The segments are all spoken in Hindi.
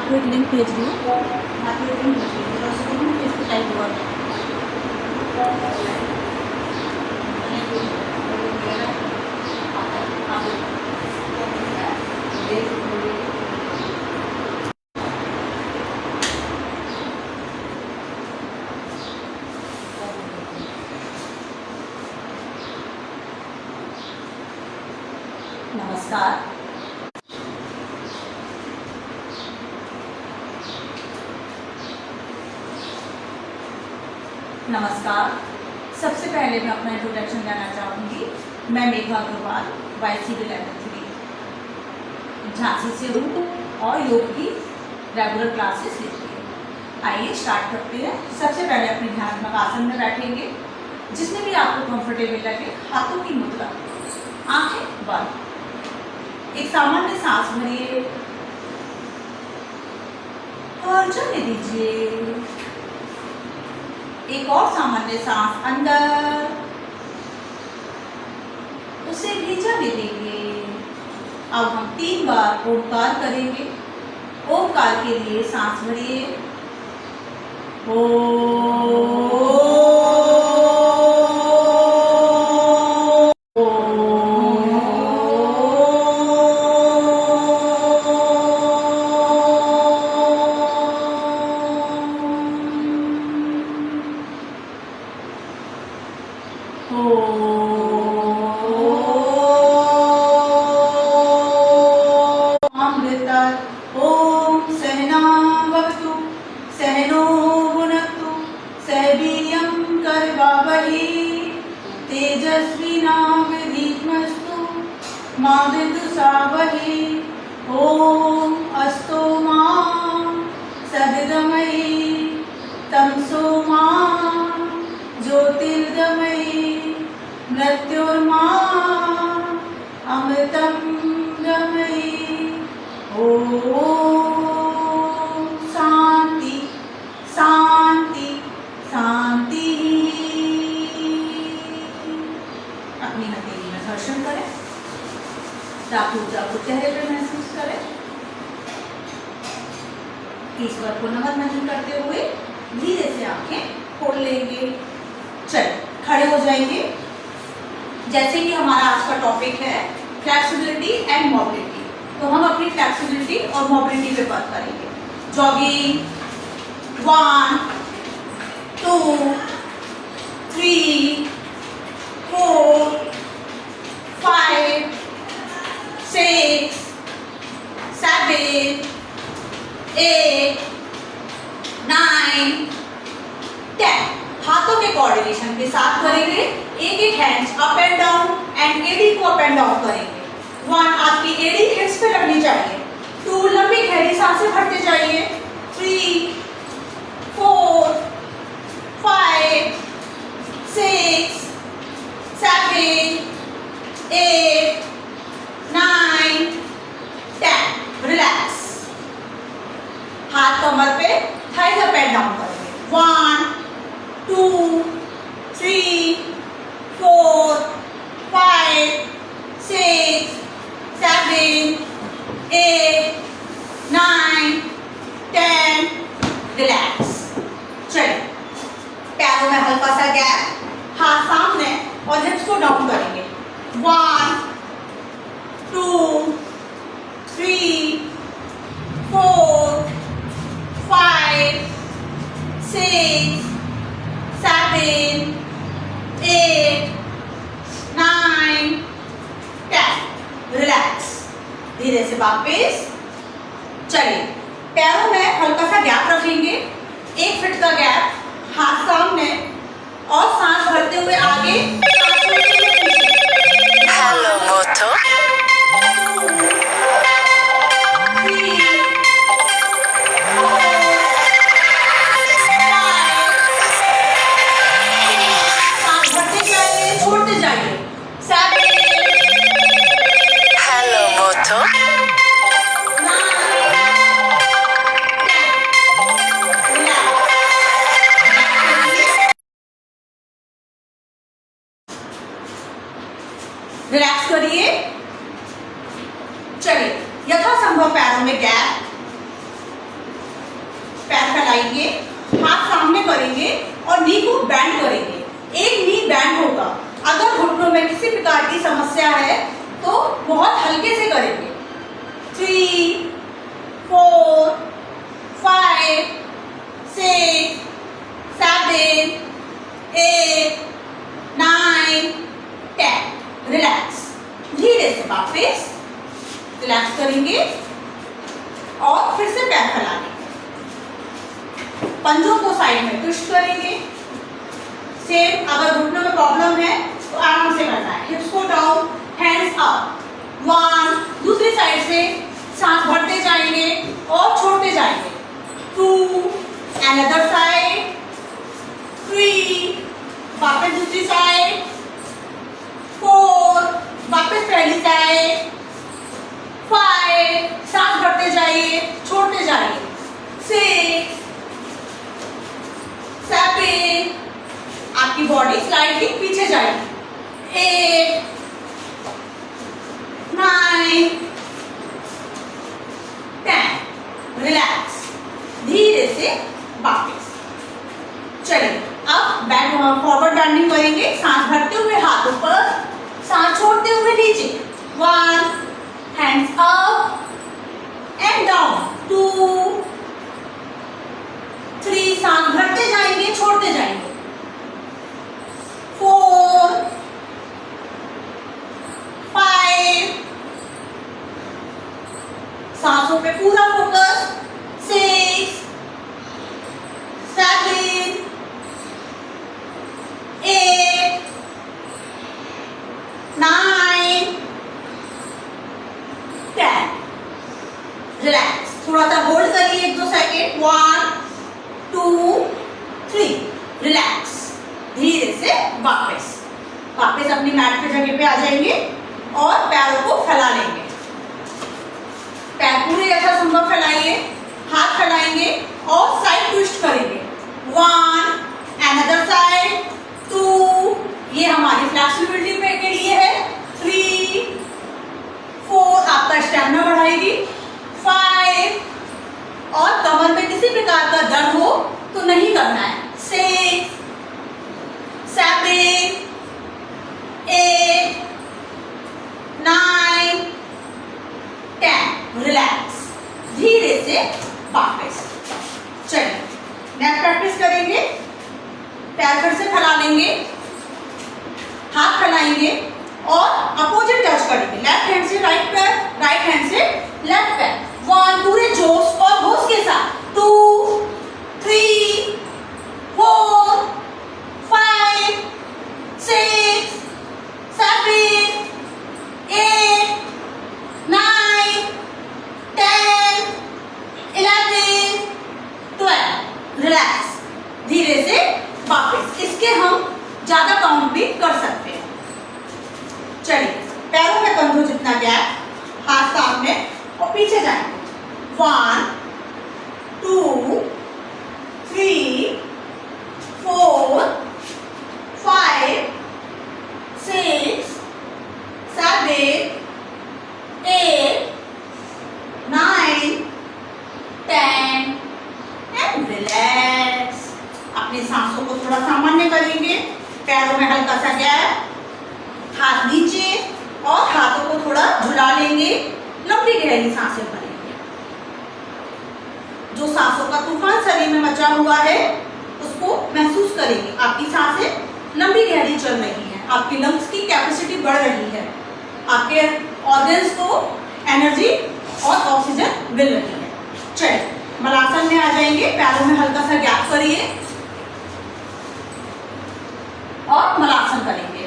आपको एक लिंक भेज रही हूँ, आपको एक लिंक भेज रही हूँ, बस इसको टाइप हुआ नमस्कार। नमस्कार। सबसे पहले मैं अपना इंट्रोडक्शन देना चाहूँगी। मैं मेघा अग्रवाल YCB लेवल 3 झांसी से हूँ और योग की रेगुलर क्लासेस लेती हूँ। आइए स्टार्ट करते हैं। सबसे पहले अपने ध्यानात्मक आसन में बैठेंगे, जिसमें भी आपको कंफर्टेबल लगे। हाथों की मुद्रा, आंखें बंद, एक सामान्य सांस भरिए और चलने दीजिए। एक और सामान्य सांस अंदर, उसे भी जाने देंगे। अब हम 3 बार ओमकार करेंगे। ओमकार के लिए सांस भरिए, ओ। तेजस्विनावधीतमस्तु मा विद्विषावहै। ओम अस्तु मा सद्गमयि तमसो मा ज्योतिर्गमयि मृत्युर्मा अमृतं गमयि। ओम शांति शांति शांति। अपनी हथेली में घर्षण करें, ताकि ऊर्जा को चेहरे पर महसूस करें। ईश्वर को नमन भजन करते हुए धीरे से आंखें खोल लेंगे। चलिए खड़े हो जाएंगे। जैसे कि हमारा आज का टॉपिक है फ्लेक्सिबिलिटी एंड मोबिलिटी, तो हम अपनी फ्लेक्सिबिलिटी और मोबिलिटी पे बात करेंगे। जॉगिंग 1 2 3 4 5 6 7 8 9 10। हाथों के कोऑर्डिनेशन के साथ करेंगे। एक hands up and down and एडी को अप एंड डाउन करेंगे। 1 आपकी एडी हिप्स पे लगनी चाहिए। 2 लंबी गहरी सांसें भरते जाइए। 3 4 5 6 7 8 9 10। रिलैक्स। हाथ कमर पे, थाइज अप एंड डाउन करेंगे। 1 2 3 4 5 6 7 8 9 10। रिलैक्स। चलिए पैरों में हल्का सा गैप, हाथ सामने और हिप्स को डाउन करेंगे। 1 2 3 4 5 6 7 8 9 10। रिलैक्स। धीरे से वापस। चलिए पैरों में हल्का सा गैप रखेंगे, 1 फीट का गैप। हाथ सामने और सांस भरते हुए आगे, सांस छोड़ते हुए पीछे। हेलो मोटो। 7 रिलैक्स करिए। चलिए यथासंभव पैरों में गैप, फैलाएंगे, हाथ सामने करेंगे और नी को बैंड करेंगे। एक नी बैंड होगा। अगर घुटनों में किसी प्रकार की समस्या है तो बहुत हल्के से करेंगे। 3, 4, 5, 6, 7, 8, 9, 10। रिलैक्स। धीरे से वापस रिलैक्स करेंगे और फिर से पैर फैलाएंगे। पंजों को साइड में ट्विस्ट करेंगे। सेम अगर घुटनों में प्रॉब्लम है तो आराम से करना है। हिप्स को डाउन, हैंड्स अप। 1, दूसरी साइड से सांस भरते जाएंगे और छोड़ते जाएंगे। 2, अनदर साइड। 3, वापस दूसरी साइड। 4, वापस पहली साइड। 5, सांस भरते जाइए, छोड़ते जाइए। 6, 7, आपकी बॉडी स्लाइडली पीछे जाएगी। 8, 9, 10। रिलैक्स। धीरे से वापस। चलिए अब बैक फॉरवर्ड बैंडिंग करेंगे। सांस भरते हुए हाथ ऊपर, सांस छोड़ते हुए नीचे। 1, हैंड्स अप एंड डाउन। 2, 3, सांस भरते जाएंगे, छोड़ते जाएंगे। 4, 5, सांसों पे पूरा फोकस। 6, 7, 8, 9, 10। रिलैक्स। थोड़ा सा होल्ड करिए 1-2 सेकेंड। 1, 2, 3। रिलैक्स। धीरे से वापस अपनी मैट पे जगह पे आ जाएंगे और पैरों को फैला लेंगे। पैर पूरे यथासंभव फैलाइए। हाथ फैलाएंगे और साइड ट्विस्ट करेंगे। 1, अनदर साइड। 2, ये हमारी फ्लेक्सिबिलिटी पे के लिए है। 3, 4, आपका स्टैमिना बढ़ाएगी। 5, और कमर में किसी प्रकार का दर्द हो तो नहीं करना है। 6, 7, 8, 9, 10। रिलैक्स। धीरे से वापस। चलिए नेक्स्ट प्रैक्टिस करेंगे। पैर फिर से फैला लेंगे, हाथ फैलाएंगे और अपोजिट टच करेंगे। लेफ्ट हैंड से राइट पैर, राइट हैंड से लेफ्ट पैर। 1, पूरे जोश और होश के साथ। 2, 3, 4, 5, 6, 7, 8, 9, 10, 11, 12। रिलैक्स। धीरे से वापस। इसके हम ज्यादा काउंट भी कर सकते हैं। चलिए पैरों में कंधों जितना गैप, हाथ सामने और पीछे जाएंगे। 1, 2, 3, 4, 5, 6, 7, 8, 9, 10 एंड रिलैक्स। अपनी सांसों को थोड़ा सामान्य करेंगे। पैरों में हल्का सा गैप, हाथ नीचे और हाथों को थोड़ा झुला लेंगे। लंबी गहरी सांसें भरेंगे। जो सांसों का तूफान शरीर में मचा हुआ है उसको महसूस करेंगे। आपकी सांसें लंबी गहरी चल रही हैं, आपकी लंग्स की कैपेसिटी बढ़ रही है, आपके ऑर्गन्स को एनर्जी और ऑक्सीजन मिल रही है। चलिए मलासन में आ जाएंगे। पैरों में हल्का सा गैप करिए और मलासन करेंगे।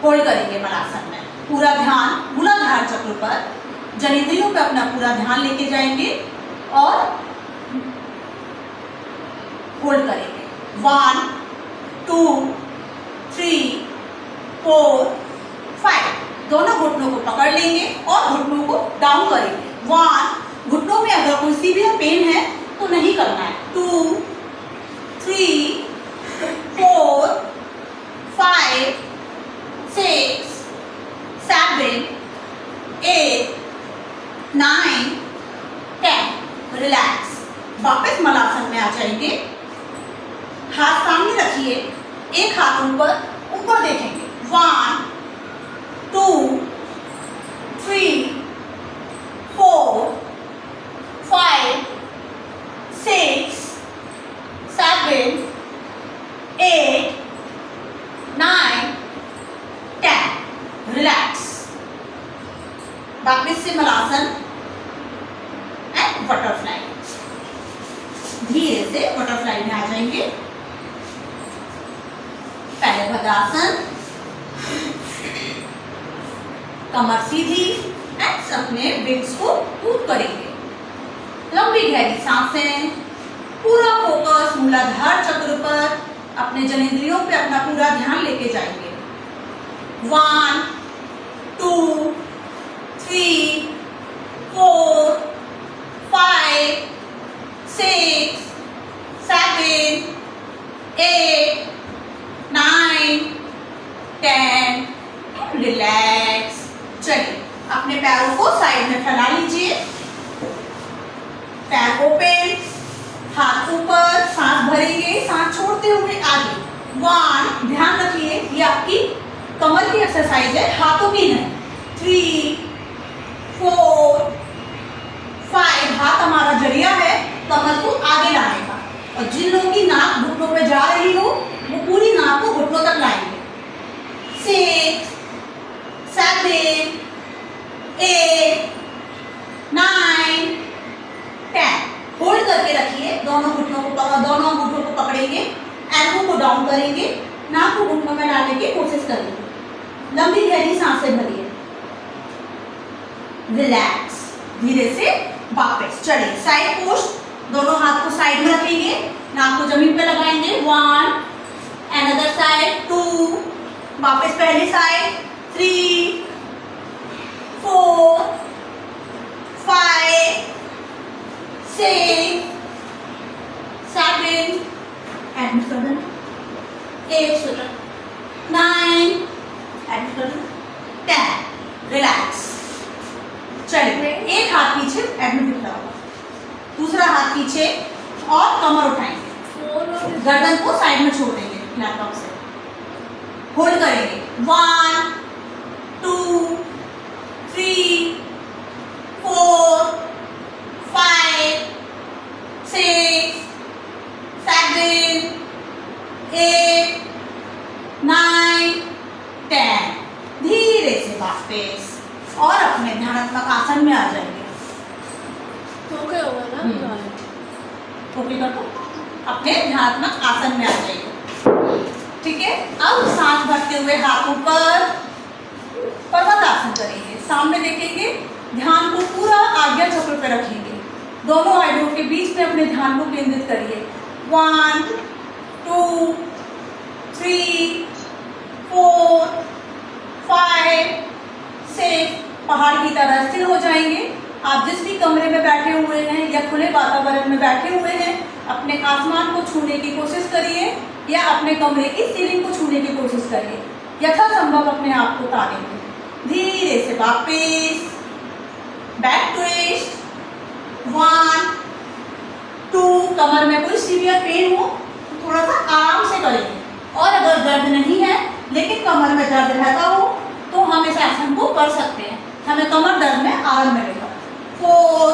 होल्ड करेंगे मलासन में। पूरा ध्यान मूलाधार चक्र पर, जनित्रियों पे अपना पूरा ध्यान लेके जाएंगे और होल्ड करेंगे। 1, 2, 3, 4, 5। दोनों घुटनों को पकड़ लेंगे और घुटनों को डाउन करेंगे। 1, घुटनों में अगर कोई सीवियर पेन है तो नहीं करना है। 2, 3, 4, 5, 6, 7, 8, 9, 10। रिलैक्स। वापस एक हाथ ऊपर ऊपर देखेंगे। 1 2 3 4 5 6 7 8 9 10। रिलैक्स। वापिस से मलासन एंड बटरफ्लाई। धीरे से बटरफ्लाई में आ जाएंगे। पहले भद्रासन, कमर सीधी एंड अपने विंग्स को ऊपर करेंगे। लंबी गहरी सांसें, पूरा फोकस मूलाधार चक्र पर, अपने जनेंद्रियों पे अपना पूरा ध्यान लेके जाएंगे। 1 2 3 4 5 6 7 8 9 10। रिलैक्स। चलिए अपने पैरों को साइड में फैला लीजिए। पैर ओपन, हाथ ऊपर, सांस भरेंगे, सांस छोड़ते हुए आगे। 1, ध्यान रखिए ये आपकी कमर की एक्सरसाइज है, हाथों की नहीं। 3 4 5, हाथ हमारा जरिया है कमर को आगे लाने का। और जिन लोगों की नाक घुटनों पे जा रही हो वो पूरी नाक को घुटनों तक लाएंगे। 6 7 8 9 10। होल्ड करके रखिए। दोनों अंगूठों को पकड़ेंगे, एल्बो को डाउन करेंगे, नाक को घुटनों में डालने की कोशिश करेंगे। लंबी गहरी सांसें भरिए। रिलैक्स। धीरे से वापस चलिए साइड पोस्ट। दोनों हाथ को साइड में रखेंगे, नाक को जमीन पे लगाएंगे। 1, अनदर साइड 2, वापस पहली साइड 3 4 5 6 7 एडमिट कर देना। 8 9 एडमिट कर देना। 10। रिलैक्स। चलिए एक हाथ पीछे एडमिट दिख रहा होगा, दूसरा हाथ पीछे और कमर उठाएंगे, गर्दन को साइड में छोड़ देंगे लैपटॉप से। होल्ड करेंगे। 1 2 3 4 5 6 7 8 9 10। धीरे से वापस और अपने ध्यानात्मक आसन में आ जाएंगे। तो क्या होगा ना, टोपी कर दो। अपने ध्यानात्मक आसन में आ जाइए। ठीक है। अब सांस भरते हुए हाथ ऊपर, पर्वत आसन करेंगे। सामने देखेंगे, ध्यान को पूरा आज्ञा चक्र पे रखेंगे। दोनों आइब्रो के बीच में अपने ध्यान को केंद्रित करिए। 1 2 3 4 5 6। पहाड़ की तरह स्थिर हो जाएंगे। आप जिस भी कमरे में बैठे हुए हैं या खुले वातावरण में बैठे हुए हैं, अपने आसमान को छूने की कोशिश करिए या अपने कमरे की सीलिंग को छूने की कोशिश करिए। यथासंभव अपने आप को तानेंगे। धीरे से वापस बैक ट्विस्ट। 1 2। कमर में कोई सीवियर पेन हो तो थोड़ा सा आराम से करेंगे, और अगर दर्द नहीं है लेकिन कमर में दर्द रहता हो तो हम इस आसन को कर सकते हैं, हमें कमर दर्द में आराम मिलेगा। 4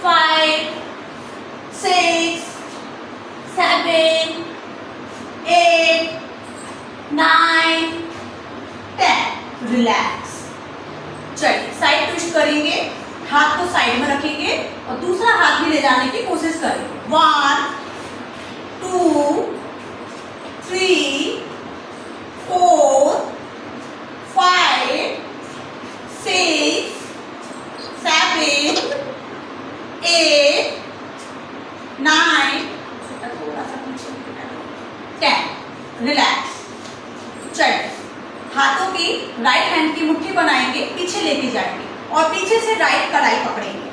5 6 7 8 9 10। रिलैक्स। चलिए साइड ट्विस्ट करेंगे, हाथ को साइड में रखेंगे और दूसरा हाथ भी ले जाने की कोशिश करेंगे। 1 2 3 4 5 6 7 8 9 10। रिलैक्स। चलिए हाथों की राइट हैंड की मुट्ठी बनाएंगे, पीछे लेके जाएंगे और पीछे से राइट कलाई पकड़ेंगे।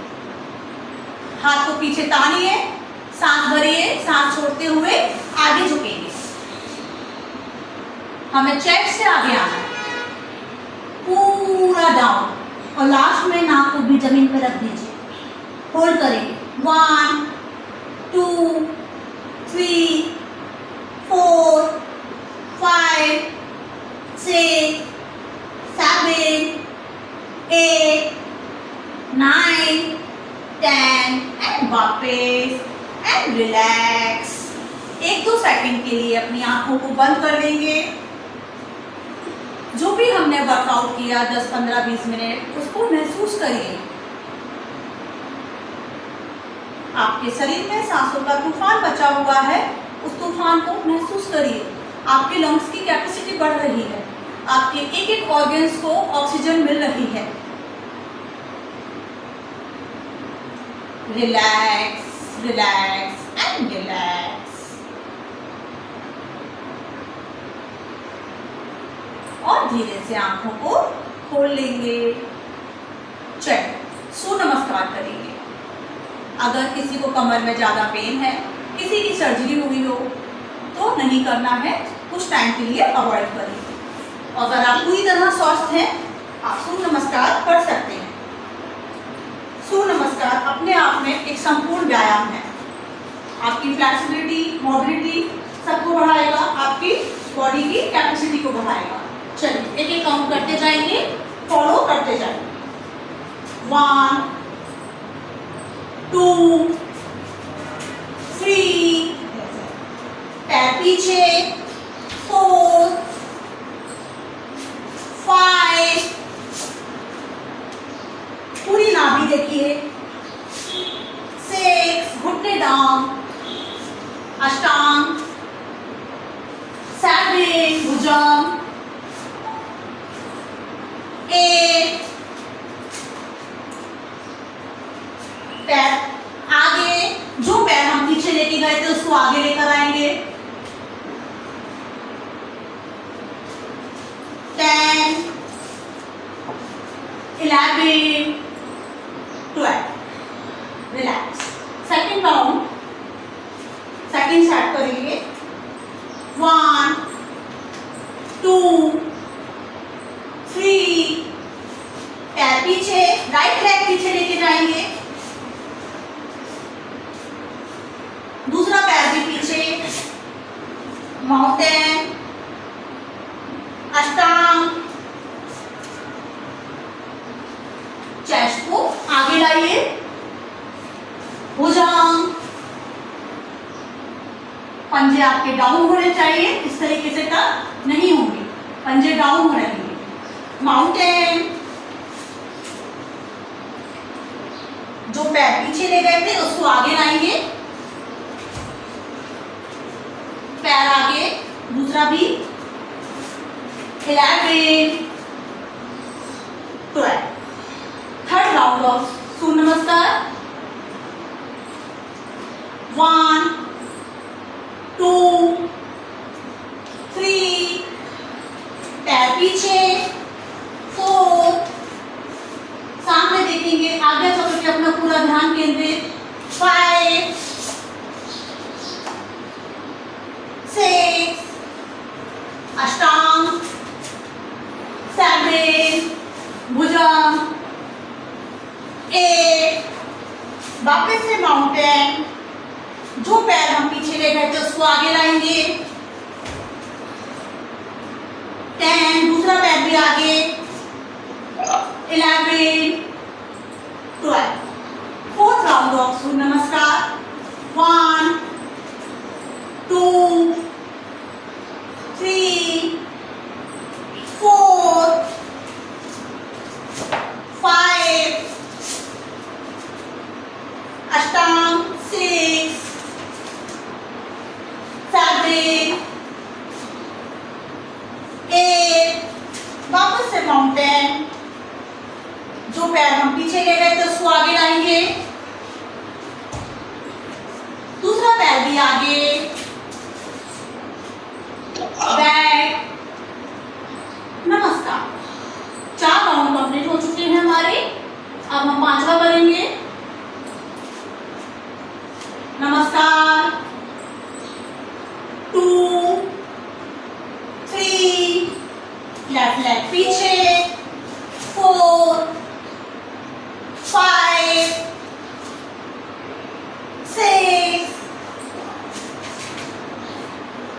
हाथ को पीछे तानिए, सांस भरिए, सांस छोड़ते हुए आगे झुकेंगे। हमें चेस्ट से आगे आना है, पूरा डाउन, और लास्ट में नाक को भी जमीन पर रख दीजिए। होल्ड करेंगे। 1 2 3 4 5 6 7 8 9 10 एंड वापस एंड रिलैक्स। 1-2 सेकंड के लिए अपनी आंखों को बंद कर देंगे। जो भी हमने वर्कआउट किया 10 15 20 मिनट, उसको महसूस करिए। आपके शरीर में सांसों का तूफान बचा हुआ है, उस तूफान को महसूस करिए। आपके लंग्स की कैपेसिटी बढ़ रही है, आपके एक एक ऑर्गन्स को ऑक्सीजन मिल रही है। Relax relax and relax. और धीरे से आंखों को खोल लेंगे। चलिए सूर्य नमस्कार करेंगे। अगर किसी को कमर में ज़्यादा पेन है, किसी की सर्जरी हुई हो, तो नहीं करना है, कुछ टाइम के लिए अवॉइड करिए। अगर आप पूरी तरह स्वस्थ हैं, आप सूर्य नमस्कार कर सकते हैं। सूर्य नमस्कार अपने आप में एक संपूर्ण व्यायाम है। आपकी फ्लेक्सिबिलिटी, मोबिलिटी सबको बढ़ाएगा, आपकी बॉडी की कैपेसिटी को बढ़ाएगा। चलिए एक एक काउंट करते जाएंगे, फॉलो करते जाएंगे। 1 2 3 पैर पीछे, 4 5 पूरी नाभि देखिए, 6 घुटने डाउन, अष्टांग, 7 भुजंग, 8 पैर आगे, जो पैर हम पीछे लेके गए थे उसको आगे लेकर आएंगे। 10 11 12 relax. Second round, second start करेंगे। 1 2 3 पैर पीछे, राइट लेग पीछे लेके जाएंगे, दूसरा पैर भी पीछे, माउंटेन, अष्टांग, चेस्ट को आगे लाइए, भुजंग, पंजे आपके डाउन होने चाहिए, इस तरीके से टक नहीं होंगे, पंजे डाउन हो रहेंगे। माउंटेन, जो पैर पीछे ले गए थे उसको आगे लाएंगे, पैर आगे, दूसरा भी, 11 12 थर्ड राउंड ऑफ सूर्य नमस्कार। 1 2 3 पैर पीछे, 4 सामने देखेंगे, आगे चल के अपना पूरा ध्यान केंद्रित, 5 6 अष्टांग, 7 भुजंग, 8 वापस से माउंटेन, जो पैर हम पीछे ले गए थे उसको आगे लाएंगे, 10 दूसरा पैर भी आगे, 11 12 फोर्थ राउंड ऑफ सूर्य नमस्कार। 1 2 3 4 5 अष्टांग, 6 7 8 वापस से माउंटेन, जो पैर हम पीछे ले गए थे उसको आगे लाएंगे, दूसरा पैर भी आगे, बैक, नमस्कार। 4 राउंड कंप्लीट हो चुके हैं हमारे। अब हम 5वां करेंगे। नमस्कार, 2 3 लेफ्ट लेग पीछे, 4 5 6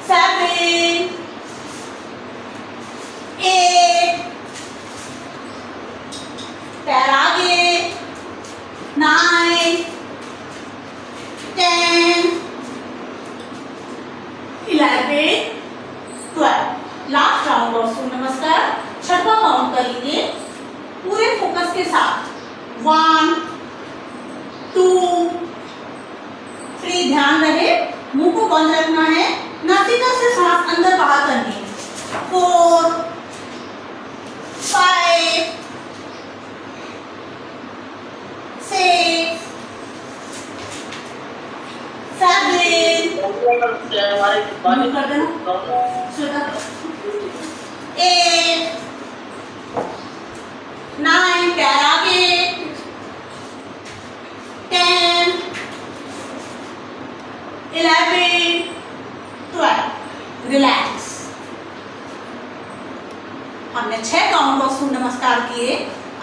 7 11, 12. लास्ट राउंड ऑफ सूर्य नमस्कार। छठवां काउंट करेंगे पूरे फोकस के साथ। 1, 2, 3, ध्यान रहे मुंह को बंद रखना है, नासिका से सांस अंदर बाहर करनी है। 4, 5, 6, 7, बंद कर देना, 8, 9, पैर आगे, 10, 11, 12. रिलैक्स। हमने 6 काउंट ऑफ सूर्य नमस्कार किए।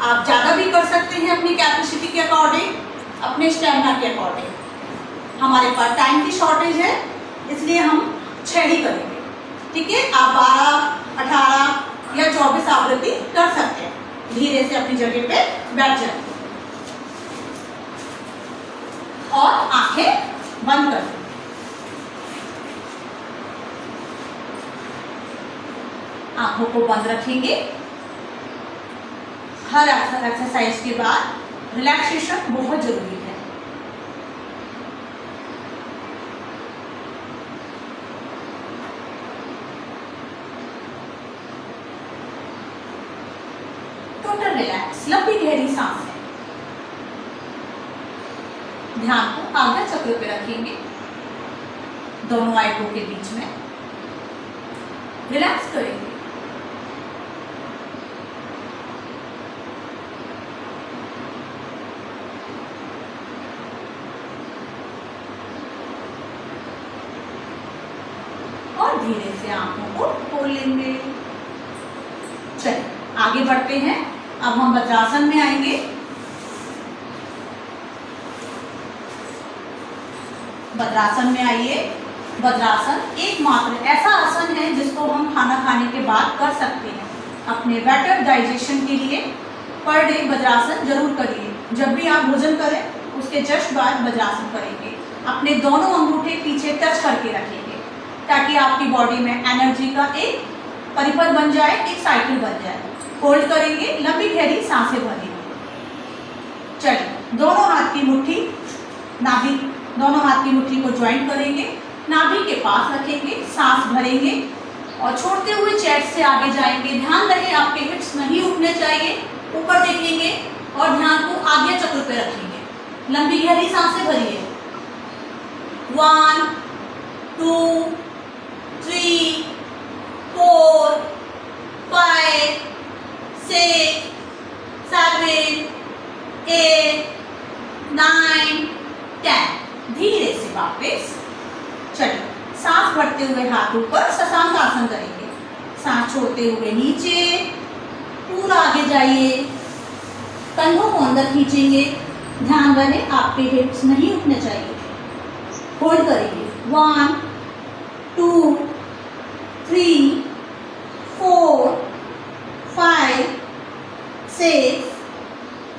आप ज्यादा भी कर सकते हैं अपनी कैपेसिटी के अकॉर्डिंग, अपने स्टेमिना के अकॉर्डिंग। हमारे पास टाइम की शॉर्टेज है, इसलिए हम 6 ही करेंगे। ठीक है, आप 12, 18 या 24 आवृत्ति कर सकते हैं। धीरे से अपनी जगह पे बैठ जाए और आंखें बंद कर दें। आंखों को बंद रखेंगे। हर एक्सरसाइज के बाद रिलैक्सेशन बहुत जरूरी है। टोटल रिलैक्स, लंबी गहरी सांस है। ध्यान को आज्ञा चक्र पे रखेंगे, दोनों आंखों के बीच में रिलैक्स करेंगे। और धीरे से आंखों को खोल लेंगे। चलिए आगे बढ़ते हैं। अब हम वज्रासन में आएंगे। वज्रासन में आइए। वज्रासन एकमात्र ऐसा आसन है जिसको हम खाना खाने के बाद कर सकते हैं। अपने बेटर डाइजेशन के लिए पर डे वज्रासन जरूर करिए। जब भी आप भोजन करें उसके जस्ट बाद वज्रासन करेंगे। अपने दोनों अंगूठे पीछे टच करके रखेंगे ताकि आपकी बॉडी में एनर्जी का एक परिपथ बन जाए, एक साइकिल बन जाए। होल्ड करेंगे, लंबी गहरी सांसें भरेंगे। चलिए दोनों हाथ की मुट्ठी नाभि, दोनों हाथ की मुट्ठी को ज्वाइंट करेंगे, नाभि के पास रखेंगे, सांस भरेंगे और छोड़ते हुए चेस्ट से आगे जाएंगे। ध्यान रहे आपके हिप्स नहीं उठने चाहिए, ऊपर देखेंगे और ध्यान को आज्ञा चक्र पे रखेंगे। लंबी गहरी सांसें भरिए। 1, 2, 3, 4, 5, 6, 7, 8, 9, 10। धीरे से वापस। चलिए सांस भरते हुए हाथ ऊपर शशांक आसन करेंगे। सांस छोड़ते हुए नीचे, पूरा आगे जाइए, कंधों को अंदर खींचेंगे। ध्यान रहे आपके हिप्स नहीं उठने चाहिए। होल्ड करेंगे। 1, 2, 3, 4, 5, 6,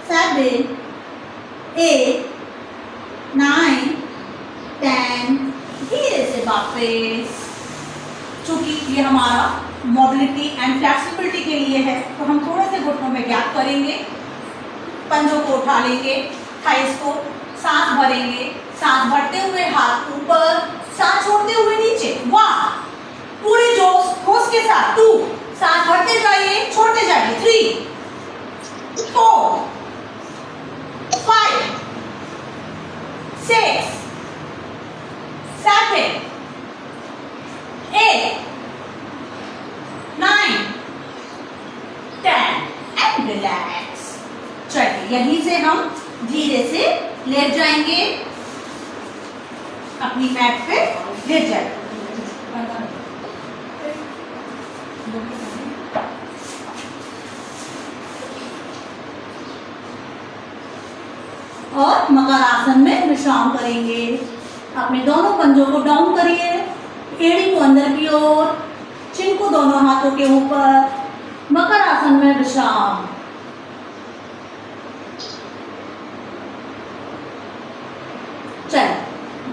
7, 8, 9, 10। धीरे से वापस। चूंकि ये हमारा मोबिलिटी एंड फ्लेक्सिबिलिटी के लिए है तो हम थोड़े से घुटनों में गैप करेंगे, पंजों को उठा लेंगे, थाइस को, सांस भरेंगे। सांस भरते हुए हाथ ऊपर, सांस छोड़ते हुए नीचे। 1, पूरे जोश होश के साथ। 2, सांस भरते जाइए, छोड़ते जाइए। 3, 4, 5, 6, 7, 8, 9, 10 एंड रिलैक्स। चलिए यहीं से हम धीरे से लेट जाएंगे, अपनी मैट पे लेट जाएंगे। और मकर आसन में विश्राम करेंगे। अपने दोनों पंजों को डाउन करिए, एड़ी को अंदर की ओर, चिन को दोनों हाथों के ऊपर। मकर आसन में विश्राम। चलिए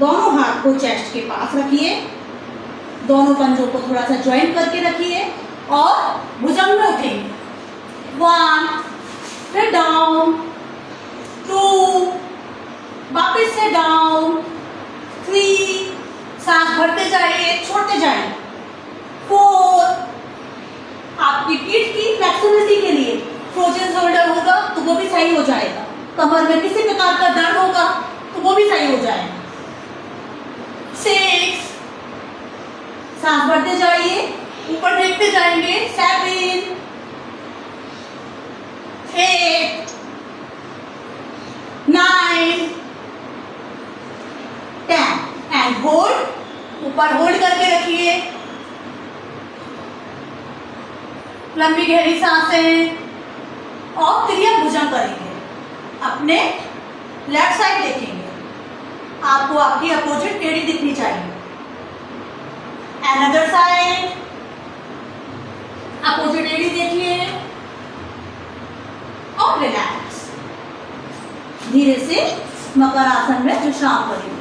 दोनों हाथ को चेस्ट के पास रखिए, दोनों पंजों को थोड़ा सा ज्वाइन करके रखिए और भुजंग में उठेंगे। 1, फिर डाउन, 2, वापस से डाउन, 3, सांस भरते जाइए, छोड़ते जाइए, 4, आपकी पीठ की फ्लेक्सिबिलिटी के लिए फ्रोजन शोल्डर होगा तो वो भी सही हो जाएगा। कमर में किसी प्रकार का दर्द होगा तो वो भी सही हो जाएगा। 6, सांस भरते जाइए, ऊपर देखते जाएंगे, 7, 8, 9, 10 एंड होल्ड, ऊपर होल्ड करके रखिए। लंबी गहरी सांसें और क्रिया भुजंग करेंगे। अपने लेफ्ट साइड देखेंगे, आपको आपकी अपोजिट टेढ़ी दिखनी चाहिए। अनदर साइड, अपोजिट टेढ़ी देखिए और रिलैक्स। धीरे से मकर आसन में विश्राम करेंगे।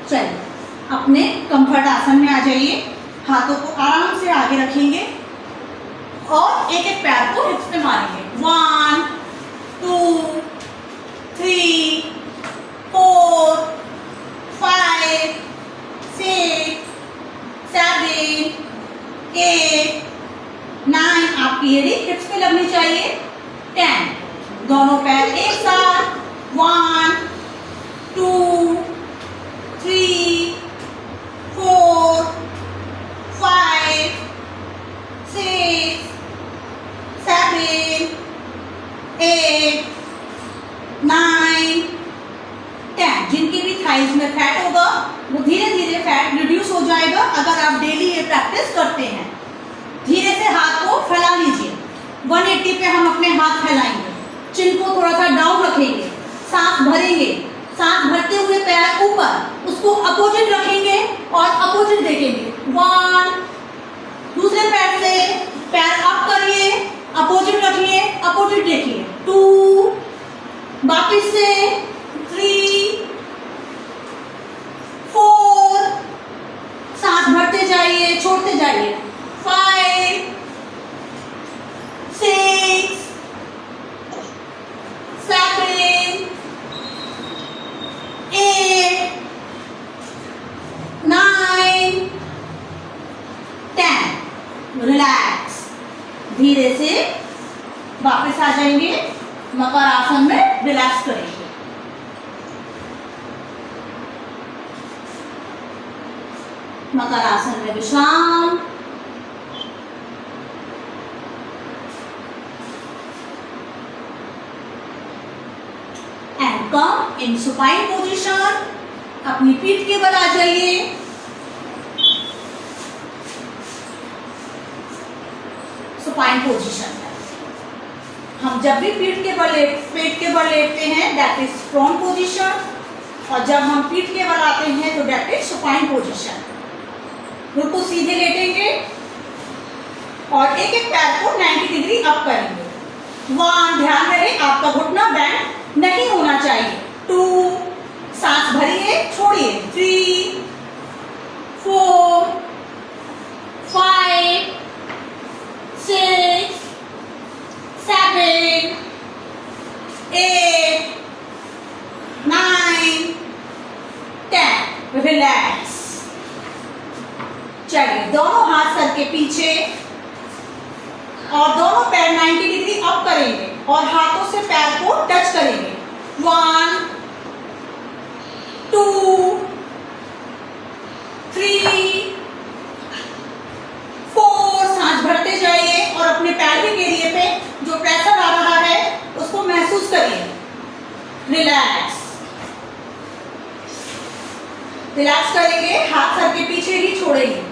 चलिए अपने कंफर्ट आसन में आ जाइए। हाथों को आराम से आगे रखेंगे और एक एक पैर को हिप्स पे मारेंगे। 1, 2, 3, 4, 5, 6, 7, 8, 9, आपकी एड़ी हिप्स पे लगनी चाहिए। 10, दोनों पैर एक साथ। 1, 2, 3, 4, 5, 6, 7, 8, 9, 10। जिनकी भी थाइज में फैट होगा वो धीरे धीरे फैट रिड्यूस हो जाएगा अगर आप डेली ये प्रैक्टिस करते हैं। धीरे से हाथ को फैला लीजिए। 180 पे हम अपने हाथ फैलाएंगे, चिन को थोड़ा सा डाउन रखेंगे, सांस भरेंगे, सांस भरते हुए पैर ऊपर, उसको अपोजिट रखेंगे और अपोजिट देखेंगे। 1, दूसरे पैर से पैर अप करिए, अपोजिट रखिए, अपोजिट देखिए। 2, वापिस से 3, 4, सांस भरते जाइए, छोड़ते जाइए। 5, 6, 7, 8, 9, 10। रिलैक्स। धीरे से वापस आ जाएंगे, मकर आसन में रिलैक्स करेंगे। मकर आसन में विश्राम। And come in supine position. अपनी पीठ के बल आ जाइए। सुपाइन पोजीशन है। हम जब भी पेट के बल लेटते हैं दैट इज प्रोन पोजीशन, और जब हम पीठ के बल आते हैं तो दैट इज सुपाइन पोजीशन। बिल्कुल सीधे लेटेंगे और एक एक पैर को 90 डिग्री अप करेंगे। 1, ध्यान रहे आपका घुटना बैंड नहीं होना चाहिए। 2, सांस भरिए, छोड़िए। 3, 4, 5, 6, 7, 8, 9, 10। रिलैक्स। चलिए दोनों हाथ सर के पीछे और दोनों पैर 90 डिग्री अप करेंगे और हाथों से पैर को टच करेंगे। 1, 2, 3, 4, सांस भरते जाइए और अपने पैर के एरिया पे जो प्रेशर आ रहा है उसको महसूस करिए। रिलैक्स। रिलैक्स करेंगे, हाथ सर के पीछे ही छोड़ेंगे।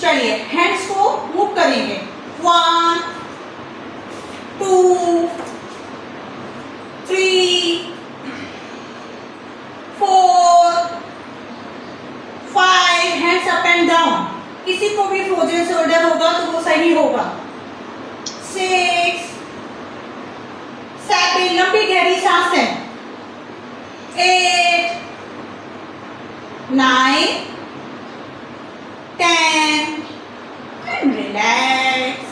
चलिए हैंड्स को मूव करेंगे। 1, 2, 3, 4, 5। Hands up and down. किसी को भी फ्रोजन शोल्डर होगा तो वो सही होगा। 6, 7, लंबी गहरी सांस है। 8, 9, 10 एंड रिलैक्स।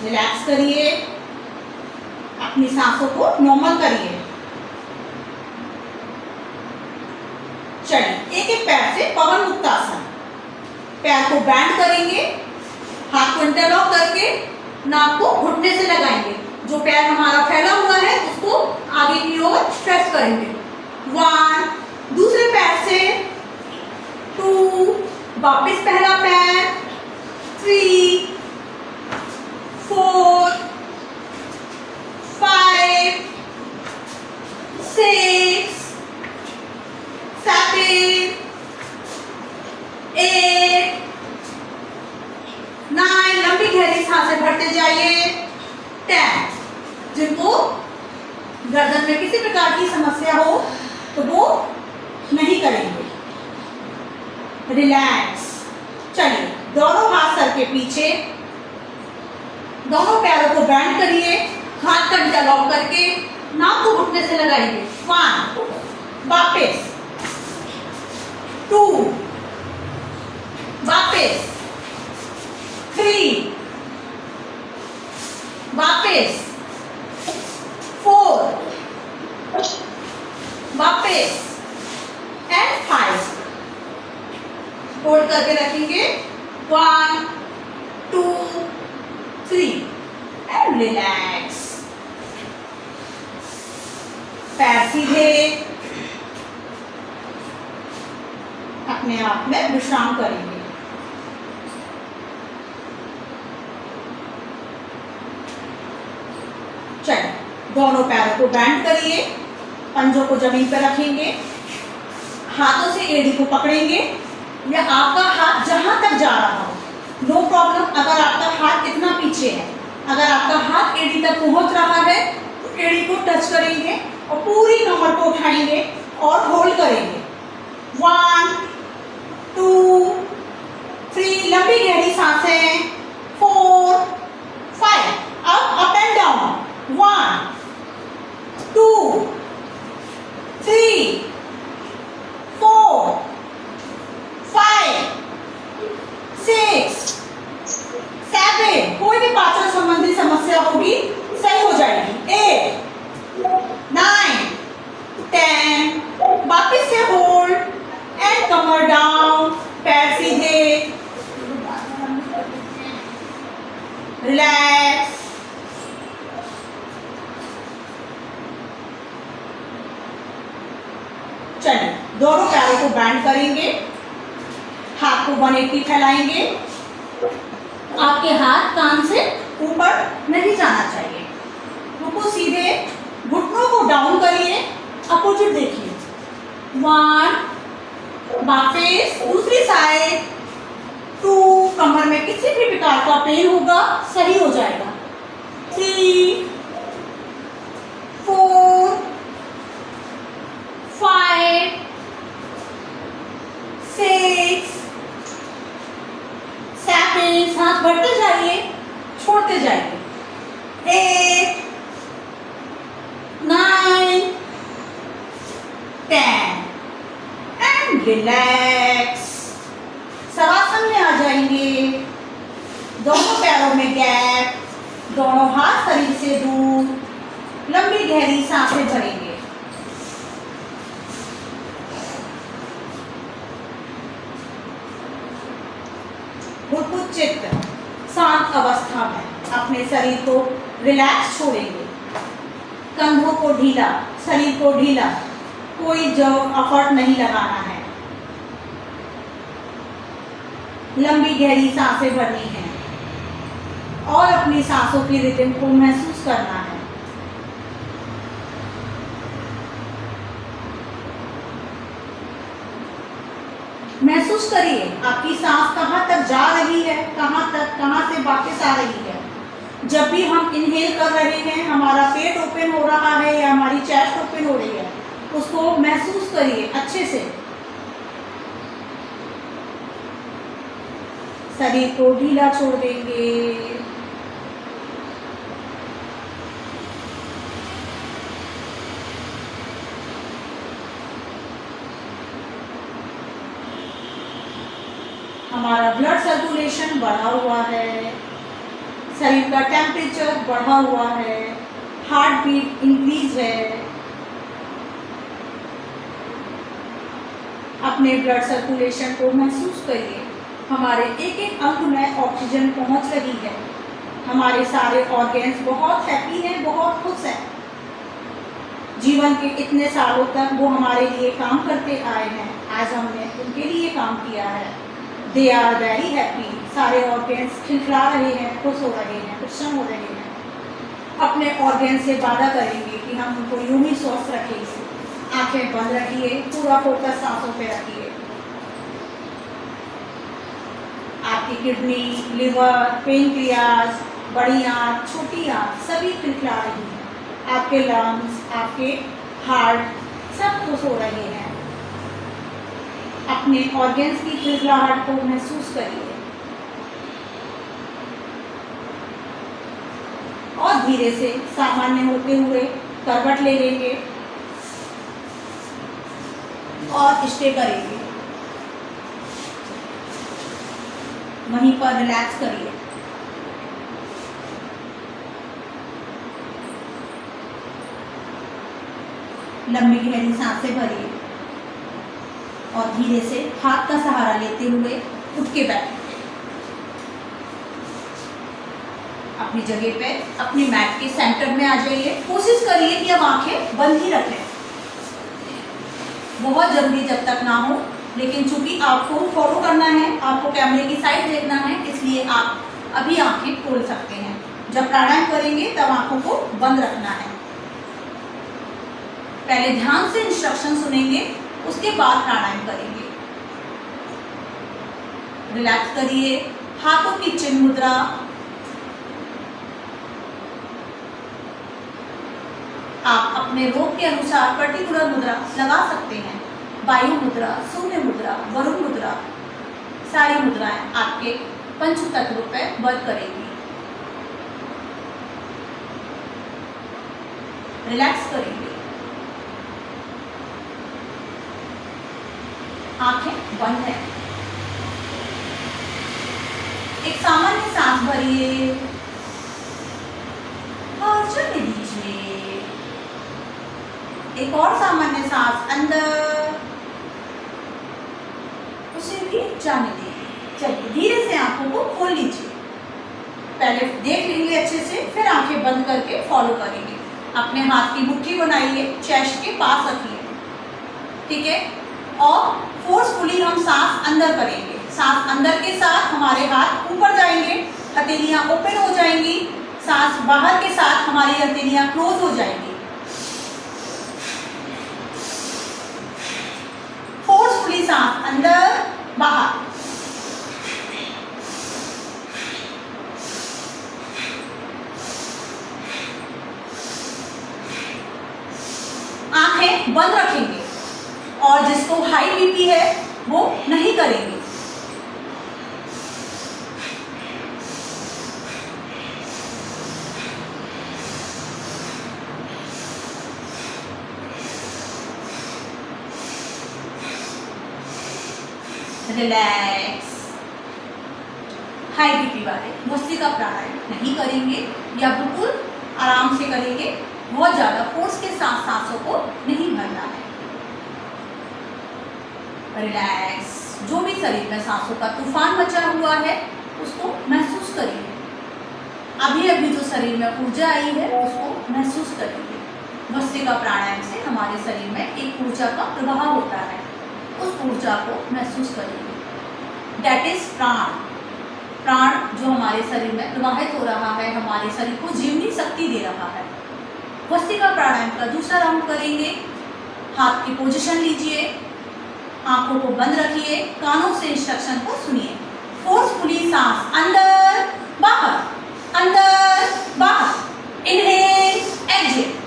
रिलैक्स करिए, अपनी सांसों को नॉर्मल करिए। चलिए एक एक पैर से पवन मुक्तासन। पैर को बैंड करेंगे, हाथ को इंटरलॉक करके नाक को घुटने से लगाएंगे। जो पैर हमारा फैला हुआ है उसको आगे की ओर स्ट्रेच करेंगे। 1, दूसरे पैर से 2, वापस पहला पैर 3, 4, 5, 6, 7, 8, 9, लंबी गहरी सांसें भरते जाइए। 10, जिनको गर्दन में किसी प्रकार की समस्या हो तो वो नहीं करेंगे। रिलैक्स। चलिए दोनों हाथ सर के पीछे, दोनों पैरों को बैंड करिए, हाथ का इंटरलॉक करके नाक को घुटने से लगाइए। 1, वापस 2, वापस 3, वापस 4, वापस एंड 5। होल्ड करके रखेंगे। 1, 2, 3 एंड रिलैक्स। पैर सीधे, अपने आप में विश्राम करेंगे। चलिए दोनों पैरों को बैंड करिए, पंजों को जमीन पर रखेंगे, हाथों से एड़ी को पकड़ेंगे या आपका हाथ जहां तक जा रहा हो, नो प्रॉब्लम। अगर आपका हाथ इतना पीछे है, अगर आपका हाथ एड़ी तक पहुंच रहा है तो एड़ी को टच करेंगे और पूरी कमर को उठाएंगे और होल्ड करेंगे। 1, 2, 3, लंबी गहरी सांसें। 4, 5, अब अप एंड डाउन। 1, 2, 3, 4, 5, 6, 7। कोई भी पाचन संबंधी समस्या होगी सही हो जाएगी। 8, 9, 10, वापिस से होल्ड एंड कमर डाउन, पैर सीधे, रिलैक्स। चलिए दोनों पैरों को बैंड करेंगे, हाथ को 180 फैलाएंगे। आपके हाथ कान से ऊपर नहीं जाना चाहिए। रुको सीधे, घुटनों को डाउन करिए, अपोजिट देखिए। 1, वापस दूसरी साइड। 2, कमर में किसी भी प्रकार का पेन होगा सही हो जाएगा। 3, 4, 5, 6, 7। हाथ बढ़ते जाइए, छोड़ते जाइए। 8, 9, 10 एंड रिलैक्स। शवासन में आ जाएंगे। दोनों पैरों में गैप, दोनों हाथ शरीर से दूर, लंबी गहरी सांसें भरेंगे। बुद्ध चित्त शांत अवस्था में अपने शरीर को रिलैक्स छोड़ेंगे। कंधों को ढीला, शरीर को ढीला, कोई जो एफर्ट नहीं लगाना है। लंबी गहरी सांसें भरनी है और अपनी सांसों की रिदम को महसूस करना है। महसूस करिए आपकी सांस कहाँ तक जा रही है, कहाँ से वापस आ रही है। जब भी हम इनहेल कर रहे हैं, हमारा पेट ओपन हो रहा है या हमारी चेस्ट ओपन हो रही है, उसको महसूस करिए अच्छे से। शरीर को ढीला छोड़ देंगे। हमारा ब्लड सर्कुलेशन बढ़ा हुआ है, शरीर का टेम्परेचर बढ़ा हुआ है, हार्ट बीट इंक्रीज है। अपने ब्लड सर्कुलेशन को महसूस करिए, हमारे एक एक अंग में ऑक्सीजन पहुंच रही है, हमारे सारे ऑर्गन्स बहुत हैप्पी हैं, बहुत खुश हैं। जीवन के इतने सालों तक वो हमारे लिए काम करते आए हैं, आज हमने उनके लिए काम किया है। दे आर वेरी हैप्पी, सारे ऑर्गन्स खिलखिला रहे हैं, खुश हो रहे हैं, प्रसन्न हो रहे हैं। अपने ऑर्गन से वादा करेंगे कि हम उनको यूं ही स्वस्थ रखेंगे। आंखें बंद रखिए, पूरा फोकस सांसों पे रखिए। आपकी किडनी, लिवर, पेनक्रियाज, बड़ी आंत, छोटी आंत सभी खिलखिला रही हैं। आपके लंग्स, आपके हार्ट सब खुश हो रहे हैं। अपने ऑर्गन्स की खिलखिलाहट को महसूस करिए और धीरे से सामान्य होते हुए करवट ले लेंगे और स्टे करेंगे। वहीं पर रिलैक्स करिए। लंबी गहरी सांसें भरिए और धीरे से हाथ का सहारा लेते हुए उठ के बैठिए अपनी जगह पे, अपनी मैट के सेंटर में आ जाइए। कोशिश करिए कि अब आंखें बंद ही रखें, बहुत जल्दी जब तक ना हो, लेकिन चूंकि आपको फॉलो करना है, आपको कैमरे की साइड देखना है, इसलिए आप अभी आंखें खोल सकते हैं। जब प्राणायाम करेंगे तब आंखों को बंद रखना है। पहले ध्यान से इंस्ट्रक्शन सुनेंगे, उसके बाद प्राणायाम करेंगे। रिलैक्स करिए, हाथों की चिन्ह मुद्रा, आप अपने रोग के अनुसार पर्टिकुलर मुद्रा लगा सकते हैं। वायु मुद्रा, शून्य मुद्रा, वरुण मुद्रा, सारी मुद्राएं आपके पंच तत्व पर वर्क करेंगी। रिलैक्स करेंगे, आंखें बंद है। एक सामान्य सांस भरिए और चलने दीजिए। एक और सामान्य सांस अंदर, उसे भी जाने दीजिए। चलिए धीरे से आंखों को खोल लीजिए। पहले देख लेंगे अच्छे से, फिर आंखें बंद करके फॉलो करेंगे। अपने हाथ की मुट्ठी बनाइए, चेस्ट के पास रखिए, ठीक है। और फोर्सफुली हम सांस अंदर करेंगे। सांस अंदर के साथ हमारे हाथ ऊपर जाएंगे, हथेलियां ओपन हो जाएंगी। सांस बाहर के साथ हमारी हथेलियां क्लोज हो जाएंगी। फोर्सफुली सांस अंदर बाहर। आंखें बंद रखेंगे और जिसको हाई बीपी है वो नहीं करेंगे। रिलैक्स। हाई बीपी वाले भस्त्रिका प्राणायाम नहीं करेंगे या बिल्कुल आराम से करेंगे। बहुत ज्यादा फोर्स के साथ सांसों को नहीं भरना है। रिलैक्स। जो भी शरीर में सांसों का तूफान मचा हुआ है उसको महसूस करिए। अभी अभी जो शरीर में ऊर्जा आई है उसको महसूस करेंगे। भस्त्रिका प्राणायाम से हमारे शरीर में एक ऊर्जा का प्रवाह होता है, उस ऊर्जा को महसूस करेंगे। दैट इज प्राण। प्राण जो हमारे शरीर में प्रवाहित हो रहा है, हमारे शरीर को जीवनी शक्ति दे रहा है। भस्त्रिका प्राणायाम का दूसरा राउंड करेंगे। हाथ की पोजीशन लीजिए, आंखों को बंद रखिए, कानों से इंस्ट्रक्शन को सुनिए। फोर्सफुली सांस अंदर बाहर, अंदर बाहर। Inhale, exhale.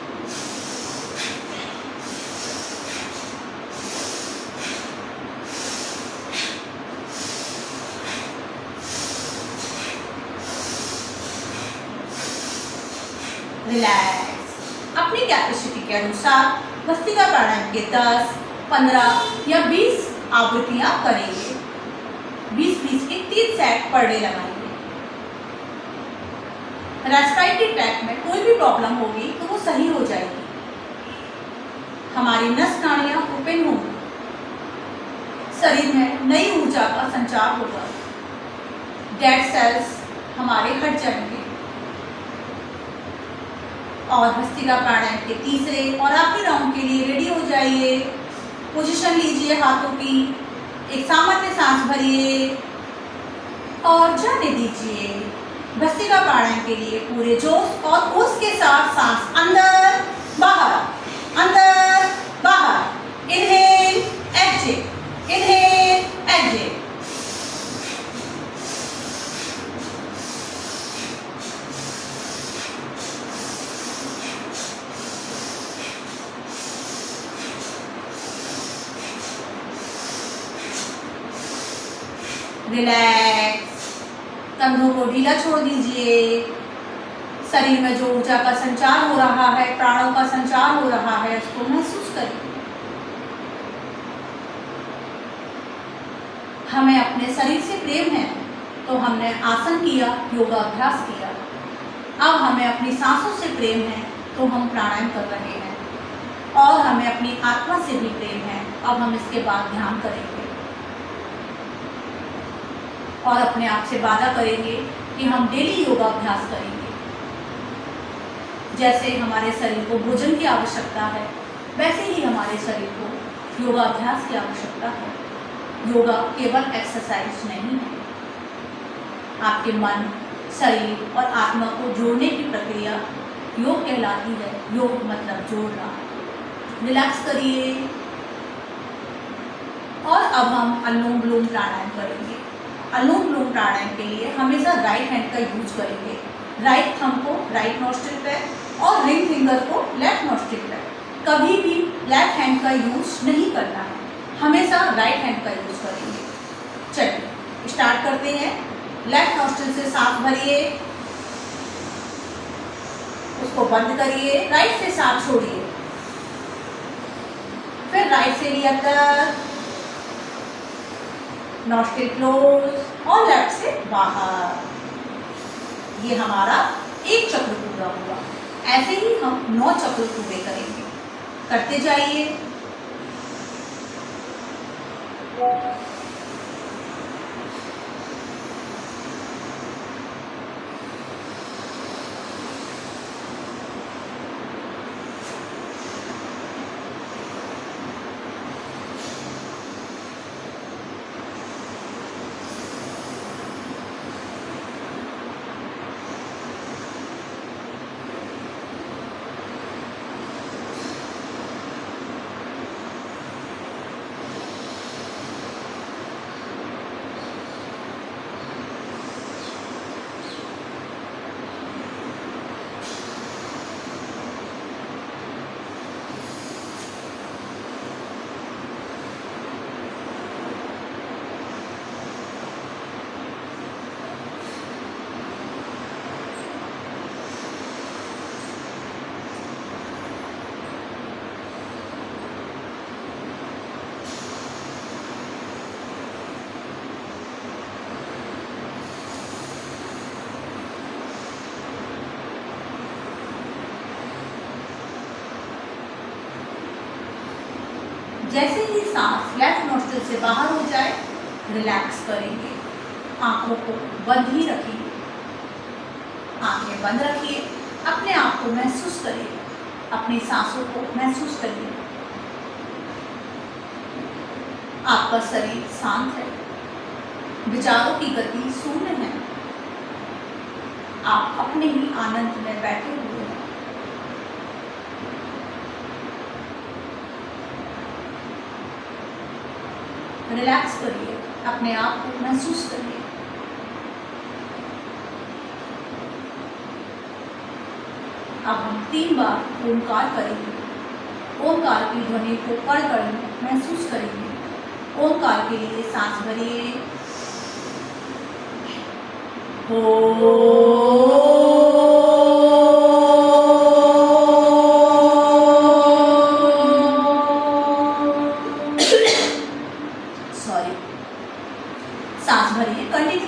रिलैक्स। अपनी कैपेसिटी के अनुसार भस्त्रिका प्राणायाम के 10, 15 या 20 आवृत्तियां करेंगे। 20-20 के 30 सेट पर डे लगाएंगे। रेस्पिरेटरी ट्रैक्ट में कोई भी प्रॉब्लम होगी तो वो सही हो जाएगी, हमारी नस नाड़ियां ओपन होंगी, शरीर में नई ऊर्जा का संचार होगा, डेड सेल्स हमारे हट जाएंगे। और भस्त्रिका प्राणायाम के तीसरे और आखिरी राउंड के लिए रेडी हो जाइए। पोजीशन लीजिए हाथों की, एक सामान्य सांस भरिए और जाने दीजिए। भस्त्रिका प्राणायाम के लिए पूरे जोश और होश के साथ सांस अंदर बाहर, अंदर बाहर, inhale exhale, inhale exhale. Relax, कंधों को ढीला छोड़ दीजिए। शरीर में जो ऊर्जा का संचार हो रहा है, प्राणों का संचार हो रहा है, उसको महसूस करें। हमें अपने शरीर से प्रेम है तो हमने आसन किया, योगाभ्यास किया। अब हमें अपनी सांसों से प्रेम है तो हम प्राणायाम कर रहे हैं, और हमें अपनी आत्मा से भी प्रेम है। अब हम इसके बाद ध्यान करेंगे और अपने आप से वादा करेंगे कि हम डेली योगाभ्यास करेंगे। जैसे हमारे शरीर को भोजन की आवश्यकता है, वैसे ही हमारे शरीर को योगाभ्यास की आवश्यकता है। योगा केवल एक्सरसाइज नहीं है, आपके मन, शरीर और आत्मा को जोड़ने की प्रक्रिया योग कहलाती है। योग मतलब जोड़ना। रिलैक्स करिए और अब हम अनुलोम विलोम प्राणायाम करेंगे। अनुलोम विलोम प्राणायाम के लिए हमेशा राइट हैंड का यूज करेंगे। राइट थंब को राइट नॉस्ट्रिल पे और रिंग फिंगर को लेफ्ट नॉस्ट्रिल पे। कभी भी लेफ्ट हैंड का यूज नहीं करना है, हमेशा राइट हैंड का यूज करेंगे। चलिए स्टार्ट करते हैं। लेफ्ट नॉस्ट्रिल से सांस भरिए, उसको बंद करिए, राइट से सांस छोड़िए, फिर राइट से लिए अंदर, नॉस्ट्रिल क्लोज और लेफ्ट से बाहर। ये हमारा एक चक्र पूरा हुआ। ऐसे ही हम 9 चक्र पूरे करेंगे। करते जाइए। जैसे ही सांस लेफ्ट नोस्ट्रिल से बाहर हो जाए, रिलैक्स करेंगे। आंखों को बंद ही रखिए, आंखें बंद रखिए। अपने आप को महसूस करिए, अपनी सांसों को महसूस करिए। आपका शरीर शांत है, विचारों की गति शून्य है। आप अपने ही आनंद में बैठे हुए हैं। रिलैक्स करिए, अपने आप को महसूस करिए। अब हम 3 बार ओंकार करेंगे। ओंकार की ध्वनि को कड़-कड़ महसूस करेंगे। ओंकार के लिए सांस भरिए। सांस भरिए, कंटिन्यू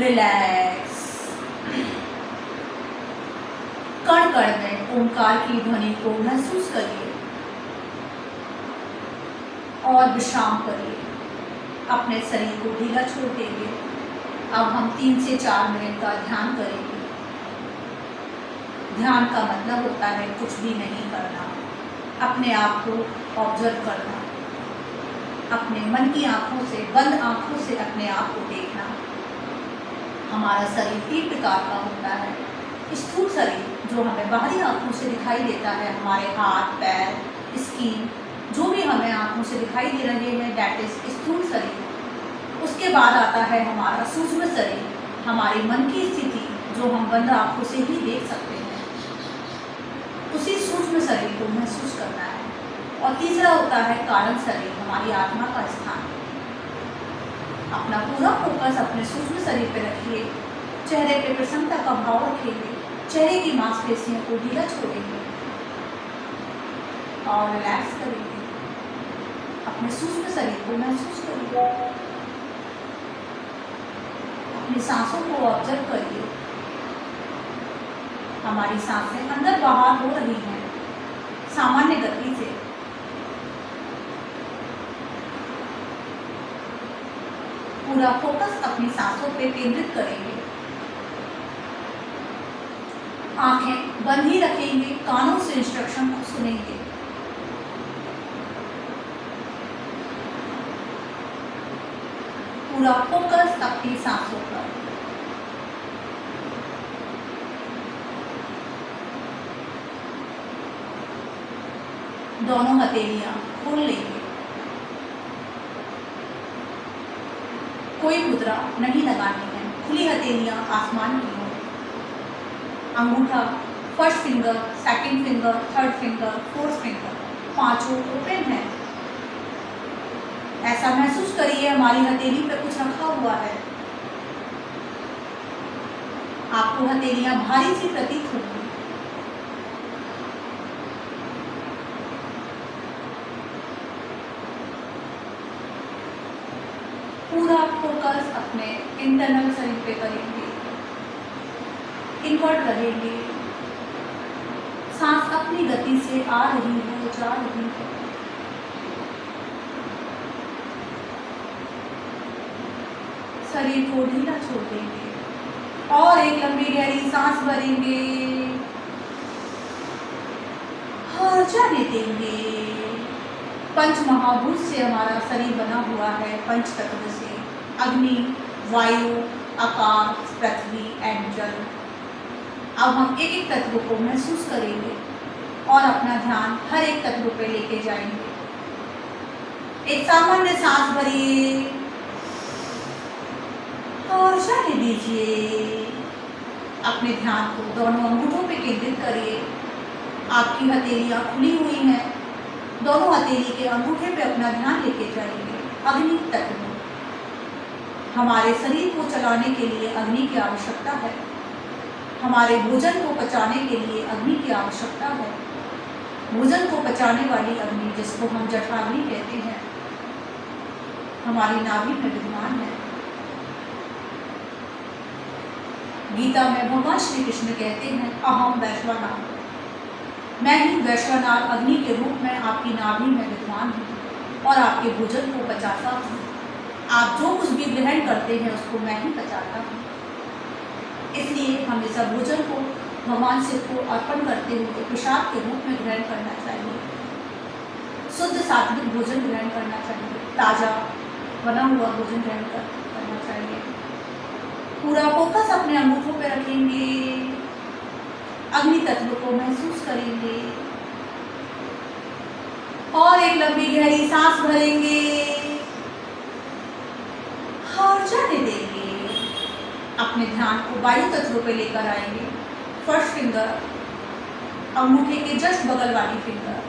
रिलैक्स। कण कण में ओंकार की ध्वनि को महसूस करिए और विश्राम करिए। अपने शरीर को ढीला छोड़ देंगे। अब हम 3 से 4 मिनट का ध्यान करेंगे। ध्यान का मतलब होता है कुछ भी नहीं करना, अपने आप को ऑब्जर्व करना, अपने मन की आंखों से, बंद आंखों से अपने आप को देखना। हमारा शरीर 3 प्रकार का होता है। स्थूल शरीर जो हमें बाहरी आंखों से दिखाई देता है, हमारे हाथ, पैर, स्किन, जो भी हमें आंखों से दिखाई दे रहे हैं, दैट इज स्थूल शरीर। उसके बाद आता है हमारा सूक्ष्म शरीर, हमारे मन की स्थिति जो हम बंद आंखों से ही देख सकते हैं, उसी सूक्ष्म शरीर को महसूस करना है। और तीसरा होता है कारण शरीर, हमारी आत्मा का स्थान। अपना पूरा फोकस अपने सूक्ष्म शरीर पर रखिए। चेहरे पे प्रसन्नता का भाव रखेंगे। चेहरे की मांसपेशियों को ढीला छोड़ेंगे और रिलैक्स करेंगे। अपने सूक्ष्म शरीर को महसूस करिए। अपनी सांसों को ऑब्जर्व करिए। हमारी सांसें अंदर बाहर हो रही हैं सामान्य गति से। पूरा फोकस अपनी सांसों पे केंद्रित करेंगे। आंखें बंद ही रखेंगे, कानों से इंस्ट्रक्शन को सुनेंगे। पूरा फोकस अपनी सांसों पर। दोनों हथेलियां खोल लेंगे। कोई मुद्रा नहीं लगानी है, खुली हथेलियां आसमान की हो। अंगूठा, first finger, second finger, third finger, fourth finger, पांचों ओपन है। ऐसा महसूस करिए हमारी हथेली पे कुछ रखा हुआ है। आपको हथेलियां भारी सी प्रतीत होगी। पूरा फोकस अपने इंटरनल शरीर पे करेंगे। इनवर्ट रहेंगे। सांस अपनी गति से आ रही है, जा रही है। शरीर को ढीला छोड़ देंगे और एक लंबी गहरी सांस भरेंगे और जाने देंगे। पंच महाभूत से हमारा शरीर बना हुआ है, पंच तत्व से, अग्नि, वायु, आकाश, पृथ्वी एंड जल। अब हम एक एक तत्व को महसूस करेंगे और अपना ध्यान हर एक तत्व पे लेके जाएंगे। एक सामान्य सांस भरिए और जाने दीजिए। अपने ध्यान को दोनों अंगूठों पे केंद्रित करिए। आपकी हथेलियां खुली हुई हैं। दोनों हथेली के अंगूठे पे अपना ध्यान लेके जाएंगे। अग्नि तत्व, हमारे शरीर को चलाने के लिए अग्नि की आवश्यकता है। हमारे भोजन को पचाने के लिए अग्नि की आवश्यकता है। भोजन को पचाने वाली अग्नि, जिसको हम जठराग्नि कहते हैं, हमारी नाभि में विद्यमान है। गीता में भगवान श्री कृष्ण कहते हैं, अहम वैश्वानर, मैं ही वैश्वानर अग्नि के रूप में आपकी नाभि में विद्यमान हूँ और आपके भोजन को पचाता हूँ। आप जो कुछ भी ग्रहण करते हैं उसको मैं ही पचाता हूँ। इसलिए हमेशा भोजन को भगवान शिव को अर्पण करते हुए प्रसाद के रूप में ग्रहण करना चाहिए। शुद्ध सात्विक भोजन ग्रहण करना चाहिए। ताज़ा बना हुआ भोजन ग्रहण करना चाहिए। पूरा फोकस अपने अंगूठों पे रखेंगे। अग्नि तत्व को महसूस करेंगे और एक लंबी गहरी सांस भरेंगे और जाने देंगे। अपने ध्यान को वायु तत्व पे लेकर आएंगे। फर्स्ट फिंगर, अंगूठे के जस्ट बगल वाली फिंगर,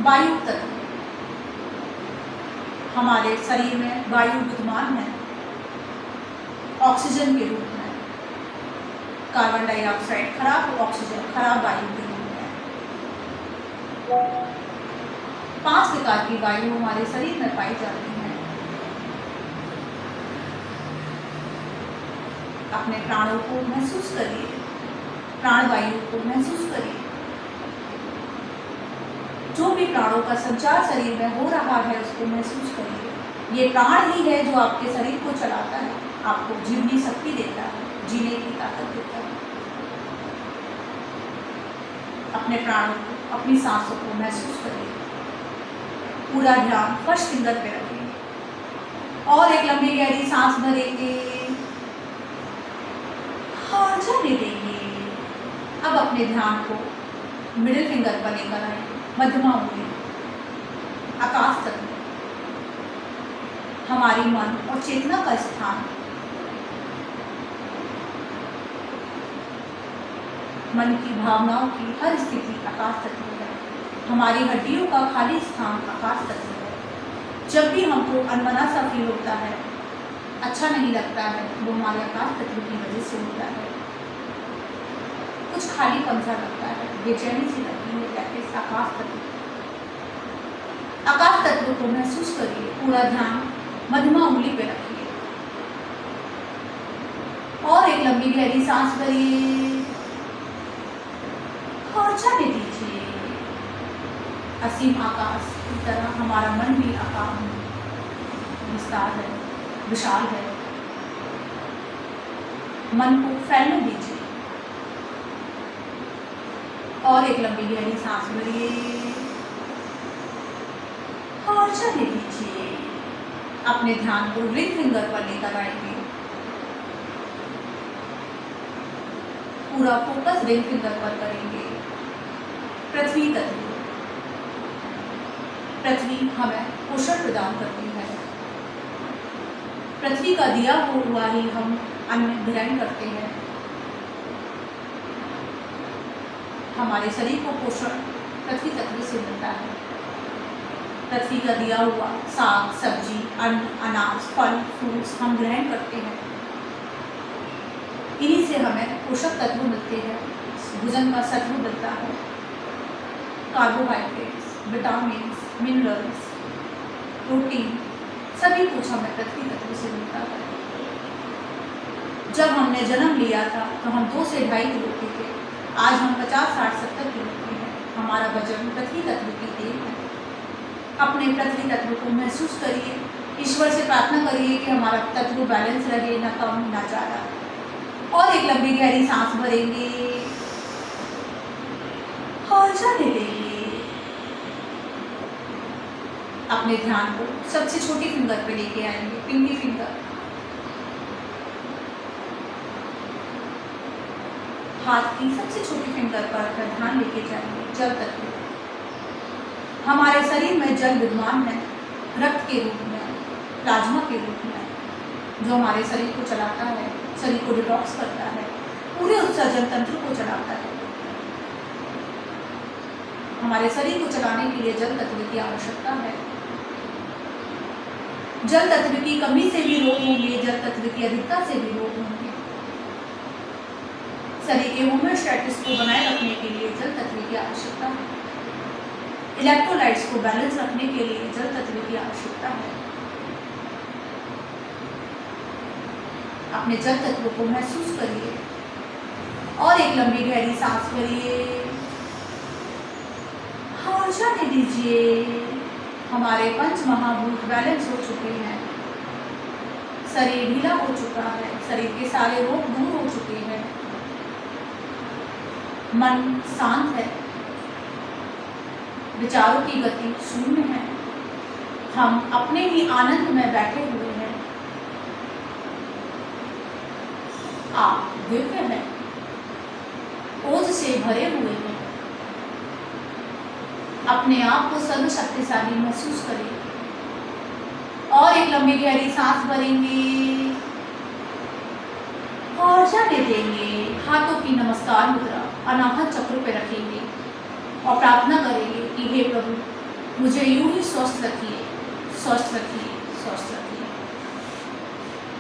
वायु तत्व। हमारे शरीर में वायु विद्यमान है ऑक्सीजन के रूप में। कार्बन डाइऑक्साइड खराब ऑक्सीजन, खराब वायु के रूप में। 5 प्रकार की वायु हमारे शरीर में पाई जाती हैं। अपने प्राणों को महसूस करिए, प्राणवायु को महसूस करिए। जो भी प्राणों का संचार शरीर में हो रहा है उसको महसूस करिए। ये प्राण ही है जो आपके शरीर को चलाता है, आपको जीवनी शक्ति देता है, जीने की ताकत देता है। अपने प्राणों को, अपनी सांसों को महसूस करिए। पूरा ध्यान फर्स्ट फिंगर पे रखेंगे और एक लंबी गहरी सांस भरेंगे और जाने देंगे। अब अपने ध्यान को मिडिल फिंगर पर लेकर आएंगे, मध्यमा उंगली आकाश तक में, हमारी मन और चेतना का स्थान। मन की भावनाओं की हर स्थिति आकाश तत्व है। हमारी हड्डियों का खाली स्थान आकाश तत्व है। जब भी हमको अनमना सा फील होता है, अच्छा नहीं लगता है, वो हमारे आकाश तत्व की वजह से होता है। कुछ खाली पंसा लगता है, बेचैनी सी लगती है, प्रैक्टिस आकाश तत्व। आकाश तत्व को महसूस करिए। पूरा ध्यान मध्यमा उंगली पे रखिए और एक लंबी गहरी सांस भरिए और जाने दीजिए। असीम आकाश की तरह हमारा मन भी आकाश में विस्तार है, विशाल है। मन को फैलने दीजिए और एक लंबी गहरी सांस भरिए और जाने दीजिए। अपने ध्यान को रिंग फिंगर पर लेकर आएंगे। पूरा फोकस रिंग फिंगर पर करेंगे। पृथ्वी तत्व, पृथ्वी हमें पोषण प्रदान करती है। पृथ्वी का दिया हुआ ही हम अन्न ग्रहण करते हैं। हमारे शरीर को पोषण पृथ्वी तत्व से मिलता है। पृथ्वी का दिया हुआ साग सब्जी, अन्न, अनाज, फल, फ्रूट्स हम ग्रहण करते हैं। इन्हीं से हमें पोषक तत्व मिलते हैं, भोजन का सत्व मिलता है, कार्बोहाइड्रेट्स, विटामिन, मिनरल्स, प्रोटीन, सभी कुछ हमें पृथ्वी तत्व से मिलता है। जब हमने जन्म लिया था तो हम 2 से 2.5 किलो के थे। आज हम 50, 60, 70 किलो के हैं। हमारा वजन पृथ्वी तत्व की देन है। अपने पृथ्वी तत्व को महसूस करिए। ईश्वर से प्रार्थना करिए कि हमारा तत्व बैलेंस रहे, ना कम ना ज़्यादा। और एक लंबी गहरी सांस भरेंगे और जाने देंगे। अपने ध्यान को सबसे छोटी फिंगर पे लेके आएंगे, पिंकी फिंगर। हाथ की सबसे छोटी फिंगर पर ध्यान लेके जाएंगे। जल तत्व, हमारे शरीर में जल विद्यमान है, रक्त के रूप में, प्लाज्मा के रूप में, जो हमारे शरीर को चलाता है, शरीर को डिटॉक्स करता है, पूरे उत्सर्जन तंत्र को चलाता है। हमारे शरीर को चलाने के लिए जल तत्व की आवश्यकता है। जल तत्व की कमी से भी रोग होंगे, जल तत्व की अधिकता से भी रोग होंगे। शरीर के होम्योस्टैटिस को बनाए रखने के लिए जल तत्व की आवश्यकता है। इलेक्ट्रोलाइट्स को बैलेंस रखने के लिए जल तत्व की आवश्यकता है। अपने जल तत्व को महसूस करिए और एक लंबी गहरी सांस भरिए और जाने दीजिए। हमारे 5 महाभूत बैलेंस हो चुके हैं। शरीर ढीला हो चुका है, शरीर के सारे रोग दूर हो चुके हैं। मन शांत है, विचारों की गति शून्य है। हम अपने ही आनंद में बैठे हुए हैं। आप दिव्य हैं, ओज से भरे हुए हैं। अपने आप को सर्वशक्तिशाली महसूस करें और एक लंबी गहरी सांस भरेंगे और जाने देंगे। हाथों की नमस्कार मुद्रा अनाहत चक्र पे रखेंगे और प्रार्थना करेंगे कि हे प्रभु, मुझे यूं ही स्वस्थ रखिए, स्वस्थ रखिए, स्वस्थ रखिए।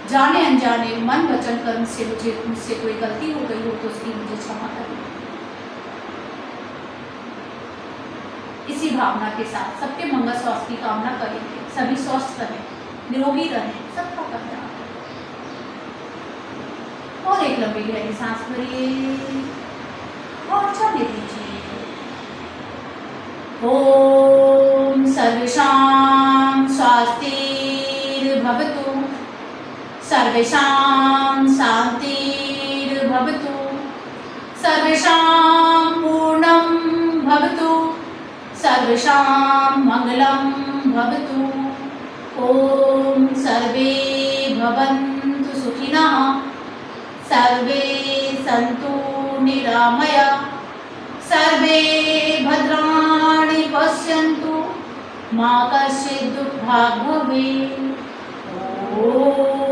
जाने अनजाने मन वचन कर्म से मुझसे कोई गलती हो गई हो तो उसकी मुझे क्षमा करें। इसी भावना के साथ सबके मंगल स्वास्थ्य की कामना करेंगे। सभी स्वस्थ रहें, निरोगी रहें, सबका कल्याण। और एक लंबी गहरी सांस भरिए और छोड़ने दीजिए। ओम सर्वेषां स्वस्तिर्भवतु, सर्वेषां शान्तिर्भवतु, सर्वेषां पूर्णं भवतु, सर्वेषां मङ्गलं भवतु। ओम सर्वे भवन्तु सुखिनः, सर्वे सन्तु निरामया, सर्वे भद्राणि पश्यन्तु, मा कश्चित् दुःखभाग् भवेत्। ओम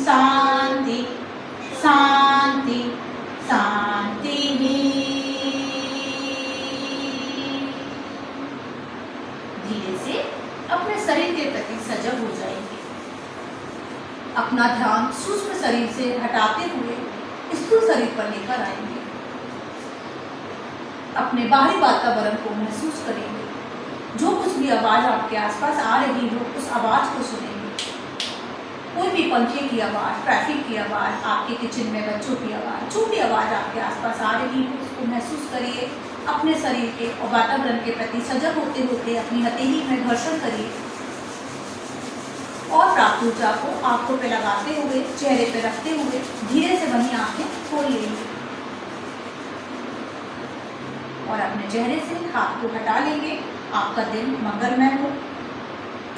शांति शांति शांति। धीरे से अपने शरीर के प्रति सजग हो जाएंगे। अपना ध्यान सूक्ष्म शरीर से हटाते हुए स्थूल शरीर पर लेकर आएंगे। अपने बाहरी वातावरण को महसूस करेंगे। जो कुछ भी आवाज आपके आसपास आ रही हो उस आवाज को सुनेंगे। कोई भी पंखे की आवाज, ट्रैफिक की आवाज, आपके किचन में बच्चों की आवाज, जो भी आवाज आपके आसपास आ रही हो उसको महसूस करिए। अपने शरीर के और वातावरण के प्रति सजग होते होते अपनी हथेली में घर्षण करिए और प्राप्त ऊर्जा को आंखों पे लगाते हुए, चेहरे पे रखते हुए धीरे से वहीं आंखें खोल लेंगे और अपने चेहरे से हाथ को हटा लेंगे। आपका दिन मंगलमय हो,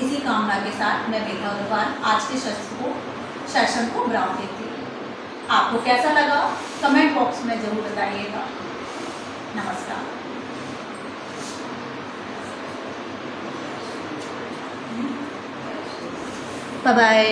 इसी कामना के साथ मैं मेघा अग्रवाल आज के सेशन को विराम देती हूँ। आपको कैसा लगा कमेंट बॉक्स में जरूर बताइएगा। नमस्कार। Bye bye.